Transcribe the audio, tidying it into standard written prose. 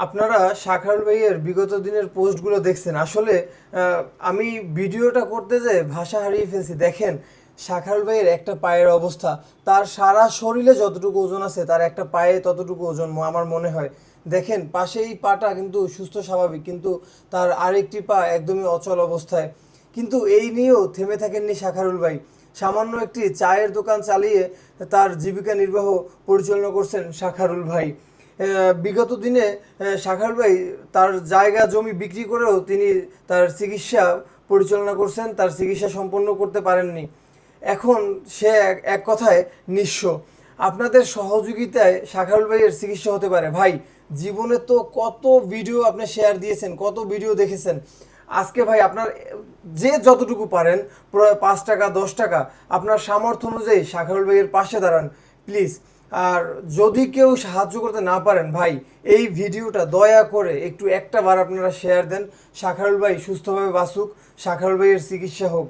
আপনারা শাখারুল ভাইয়ের বিগত দিনের পোস্টগুলো দেখছেন। আসলে আমি ভিডিওটা করতে যেয়ে ভাষা হারিয়ে ফেলছি। দেখেন শাখারুল ভাইয়ের একটা পায়ের অবস্থা, তার সারা শরীরে যতটুকু ওজন আছে তার একটা পায়ে ততটুকু ওজন আমার মনে হয়। দেখেন পাশেই পাটা কিন্তু সুস্থ স্বাভাবিক, কিন্তু তার আরেকটি পা একদমই অচল অবস্থায়। কিন্তু এই নিয়েও থেমে থাকেননি শাখারুল ভাই। সামান্য একটি চায়ের দোকান চালিয়ে তার জীবিকা নির্বাহ পরিচালনা করছেন শাখারুল ভাই। বিগত দিনে শাখার ভাই তার জায়গা জমি বিক্রি করেও তিনি তার চিকিৎসা পরিচালনা করছেন, তার চিকিৎসা সম্পন্ন করতে পারেননি। এখন সে এক কথায় নিঃস্ব। আপনাদের সহযোগিতায় শাখারুল ভাইয়ের চিকিৎসা হতে পারে। ভাই জীবনে তো কত ভিডিও আপনি শেয়ার দিয়েছেন, কত ভিডিও দেখেছেন। আজকে ভাই আপনার যে যতটুকু পারেন, 5 টাকা 10 টাকা আপনার সামর্থ্য অনুযায়ী শাখারুল ভাইয়ের পাশে দাঁড়ান প্লিজ। আর যদি কেউ সাহায্য করতে না পারেন ভাই, এই ভিডিওটা দয়া করে একটু একটা বার আপনারা শেয়ার দেন। শাখারুল ভাই সুস্থভাবে বাঁচুক, শাখারুল ভাইয়ের চিকিৎসা হোক।